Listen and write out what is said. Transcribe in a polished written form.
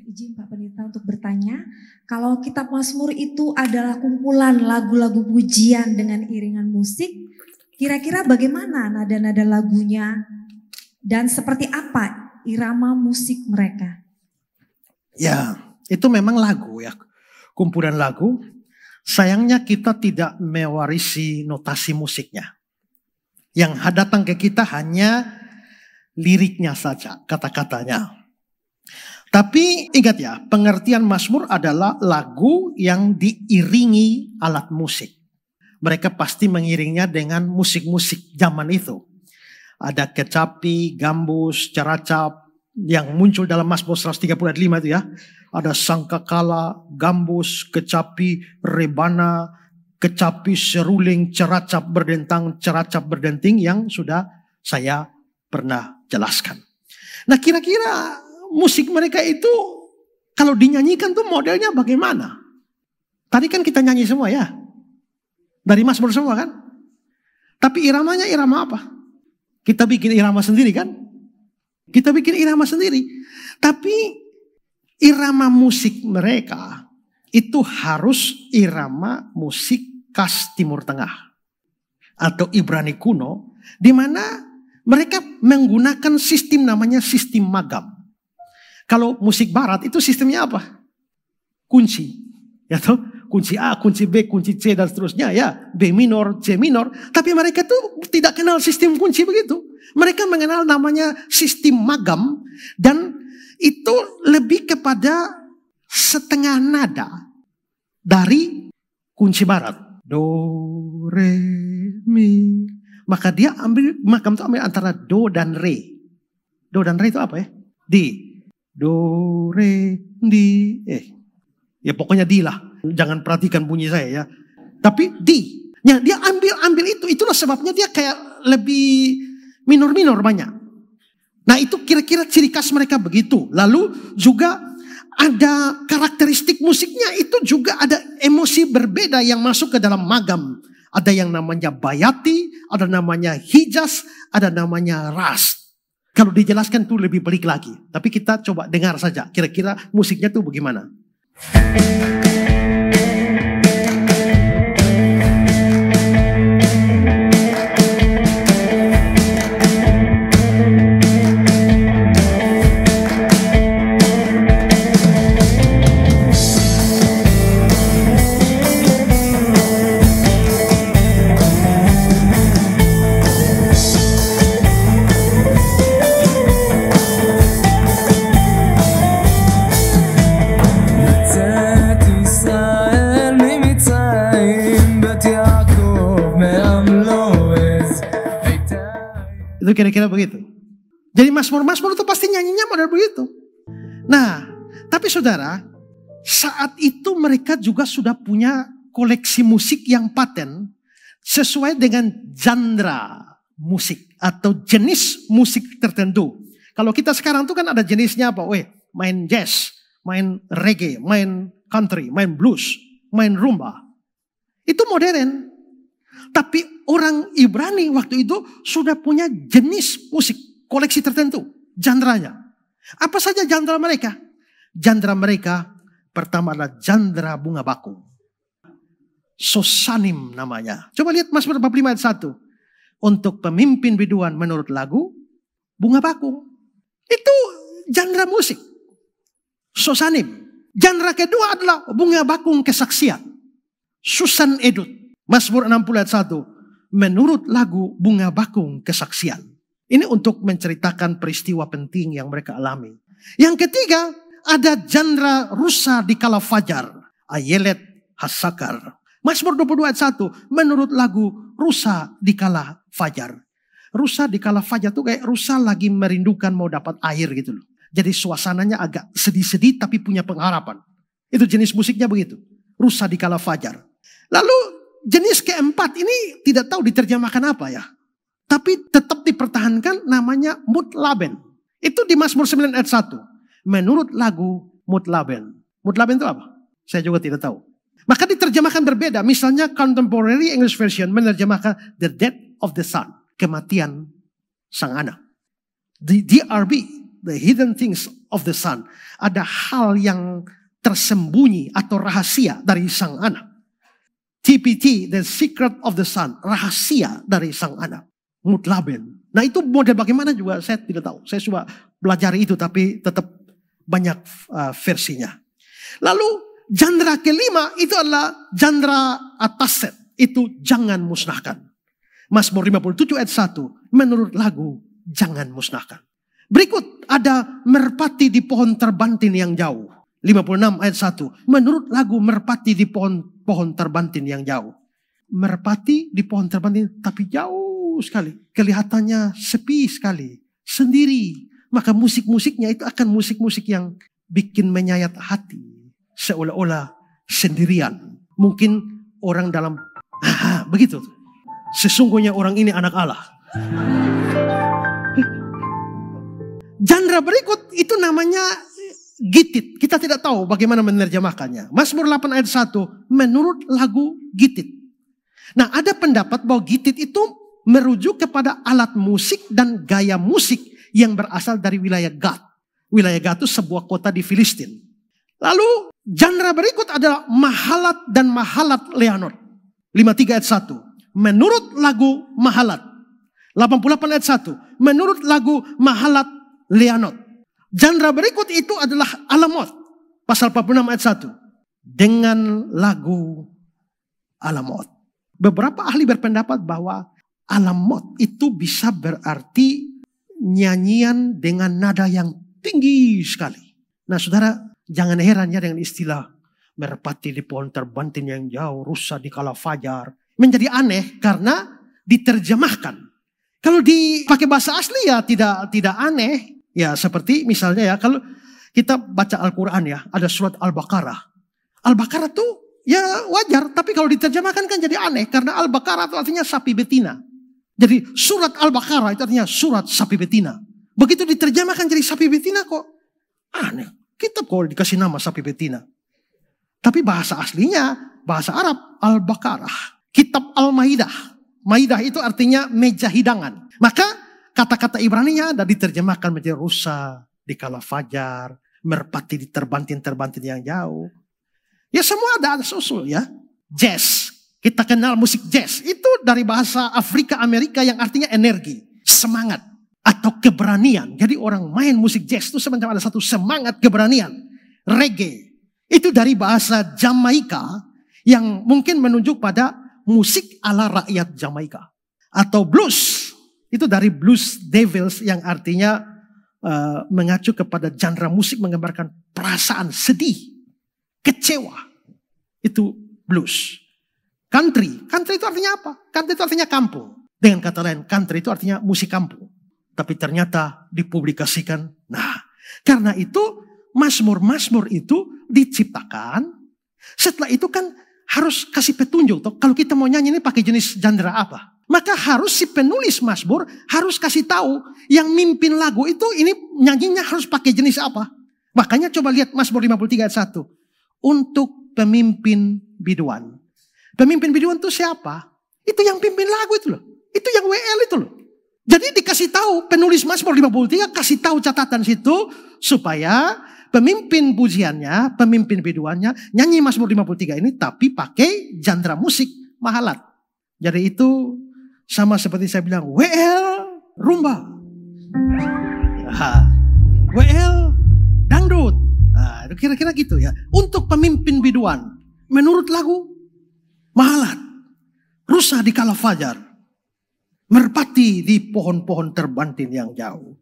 Izin Pak Pendeta untuk bertanya, kalau kitab Mazmur itu adalah kumpulan lagu-lagu pujian dengan iringan musik, kira-kira bagaimana nada-nada lagunya dan seperti apa irama musik mereka? Ya, itu memang lagu ya, kumpulan lagu. Sayangnya kita tidak mewarisi notasi musiknya. Yang datang ke kita hanya liriknya saja, kata-katanya. Tapi ingat ya, pengertian Mazmur adalah lagu yang diiringi alat musik. Mereka pasti mengiringnya dengan musik-musik zaman itu. Ada kecapi, gambus, caracap yang muncul dalam Mazmur 135 itu ya. Ada sangkakala, gambus, kecapi, rebana, kecapi, seruling, caracap berdenting yang sudah saya pernah jelaskan. Nah, kira-kira musik mereka itu kalau dinyanyikan tuh modelnya bagaimana? Tadi kan kita nyanyi semua ya. Dari Mazmur semua kan? Tapi iramanya irama apa? Kita bikin irama sendiri kan? Kita bikin irama sendiri. Tapi irama musik mereka itu harus irama musik khas Timur Tengah. Atau Ibrani kuno. Di mana mereka menggunakan sistem namanya sistem magam. Kalau musik barat itu sistemnya apa? Kunci. Ya toh? Kunci A, kunci B, kunci C dan seterusnya ya. B minor, C minor. Tapi mereka tuh tidak kenal sistem kunci begitu. Mereka mengenal namanya sistem magam. Dan itu lebih kepada setengah nada dari kunci barat. Do, re, mi. Maka dia magam itu ambil antara do dan re. Do dan re itu apa ya? Di. Do, re, di, ya pokoknya di lah. Jangan perhatikan bunyi saya ya. Tapi di. Ya, dia ambil itu. Itulah sebabnya dia kayak lebih minor-minor banyak. Nah itu kira-kira ciri khas mereka begitu. Lalu juga ada karakteristik musiknya. Itu juga ada emosi berbeda yang masuk ke dalam magam. Ada yang namanya bayati, ada namanya hijaz, ada namanya ras. Kalau dijelaskan tuh lebih pelik lagi. Tapi kita coba dengar saja. Kira-kira musiknya tuh bagaimana. Itu kira-kira begitu. Jadi Mazmur-Mazmur itu pasti nyanyinya model begitu. Nah, tapi saudara, saat itu mereka juga sudah punya koleksi musik yang paten sesuai dengan genre musik atau jenis musik tertentu. Kalau kita sekarang tuh kan ada jenisnya apa? Main jazz, main reggae, main country, main blues, main rumba. Itu modern. Tapi orang Ibrani waktu itu sudah punya jenis musik, koleksi tertentu, genre-nya. Apa saja genre mereka? Genre mereka pertama adalah genre bunga bakung. Sosanim namanya. Coba lihat Mazmur 45 ayat 1. Untuk pemimpin biduan menurut lagu, bunga bakung. Itu genre musik. Sosanim. Genre kedua adalah bunga bakung kesaksian. Susan Edut. Mazmur 60 ayat 1. Menurut lagu bunga bakung kesaksian. Ini untuk menceritakan peristiwa penting yang mereka alami. Yang ketiga, ada genre rusa di kala fajar. Ayelet Hasakar. Mazmur 22 ayat 1. Menurut lagu rusa di kala fajar. Rusa di kala fajar itu kayak rusa lagi merindukan mau dapat air gitu loh. Jadi suasananya agak sedih-sedih tapi punya pengharapan. Itu jenis musiknya begitu. Rusa di kala fajar. Lalu jenis keempat ini tidak tahu diterjemahkan apa ya. Tapi tetap dipertahankan namanya mutlaben. Itu di Mazmur 9 ayat 1. Menurut lagu mutlaben. Mutlaben itu apa? Saya juga tidak tahu. Maka diterjemahkan berbeda. Misalnya Contemporary English Version menerjemahkan The Death of the Sun. Kematian sang anak. The DRB, The Hidden Things of the Son. Ada hal yang tersembunyi atau rahasia dari sang anak. TPT, the secret of the Son. Rahasia dari sang anak. Mutlaben. Nah itu model bagaimana juga saya tidak tahu. Saya coba belajar itu tapi tetap banyak versinya. Lalu genre kelima itu adalah genre ataset. Itu jangan musnahkan. Mazmur 57 ayat 1. Menurut lagu jangan musnahkan. Berikut ada merpati di pohon terbantin yang jauh. 56 ayat 1. Menurut lagu merpati di pohon terbantin yang jauh. Merpati di pohon terbantin tapi jauh sekali. Kelihatannya sepi sekali. Sendiri. Maka musik-musiknya itu akan musik-musik yang bikin menyayat hati. Seolah-olah sendirian. Mungkin orang dalam begitu. Sesungguhnya orang ini anak Allah. Genre berikut itu namanya gitit. Kita tidak tahu bagaimana menerjemahkannya. Mazmur 8 ayat 1. Menurut lagu gitit. Nah ada pendapat bahwa gitit itu merujuk kepada alat musik dan gaya musik yang berasal dari wilayah Gad. Wilayah Gad itu sebuah kota di Filistin. Lalu genre berikut adalah mahalat dan mahalat leanot. 53 ayat 1. Menurut lagu mahalat. 88 ayat 1. Menurut lagu mahalat leanot. Genre berikut itu adalah alamot. Pasal 46 ayat 1. Dengan lagu alamot. Beberapa ahli berpendapat bahwa alamot itu bisa berarti nyanyian dengan nada yang tinggi sekali. Nah saudara jangan heran ya dengan istilah merpati di pohon terbantin yang jauh, rusa di kala fajar. Menjadi aneh karena diterjemahkan. Kalau dipakai bahasa asli ya tidak aneh. Ya seperti misalnya ya kalau kita baca Al-Quran ya ada surat Al-Baqarah. Al-Baqarah tuh ya wajar tapi kalau diterjemahkan kan jadi aneh. Karena Al-Baqarah itu artinya sapi betina. Jadi surat Al-Baqarah itu artinya surat sapi betina. Begitu diterjemahkan jadi sapi betina kok aneh. Kita kok dikasih nama sapi betina. Tapi bahasa aslinya bahasa Arab Al-Baqarah. Kitab Al-Maidah. Maidah itu artinya meja hidangan. Maka kata-kata Ibraninya ada diterjemahkan menjadi rusa di kala fajar. Merpati di terbantin-terbantin yang jauh. Ya semua ada usul ya. Jazz. Kita kenal musik jazz. Itu dari bahasa Afrika Amerika yang artinya energi. Semangat. Atau keberanian. Jadi orang main musik jazz itu semacam ada satu semangat keberanian. Reggae. Itu dari bahasa Jamaika. Yang mungkin menunjuk pada musik ala rakyat Jamaika. Atau blues. Itu dari blues devils yang artinya mengacu kepada genre musik menggambarkan perasaan sedih. Kecewa. Itu blues. Country. Country itu artinya apa? Country itu artinya kampung. Dengan kata lain country itu artinya musik kampung. Tapi ternyata dipublikasikan. Nah karena itu Mazmur-Mazmur itu diciptakan. Setelah itu kan harus kasih petunjuk. Toh. Kalau kita mau nyanyi ini pakai jenis genre apa. Maka harus si penulis Mazmur harus kasih tahu. Yang mimpin lagu itu ini nyanyinya harus pakai jenis apa. Makanya coba lihat Mazmur 53 ayat 1. Untuk pemimpin biduan. Pemimpin biduan itu siapa? Itu yang pimpin lagu itu loh. Itu yang WL itu loh. Jadi dikasih tahu penulis Mazmur 53 kasih tahu catatan situ. Supaya pemimpin pujiannya, pemimpin biduannya nyanyi Mazmur 53 ini tapi pakai genre musik mahalat. Jadi itu sama seperti saya bilang WL rumba. WL dangdut. Nah, kira-kira gitu ya. Untuk pemimpin biduan menurut lagu mahalat. Rusa di kala fajar. Merpati di pohon-pohon terbantin yang jauh.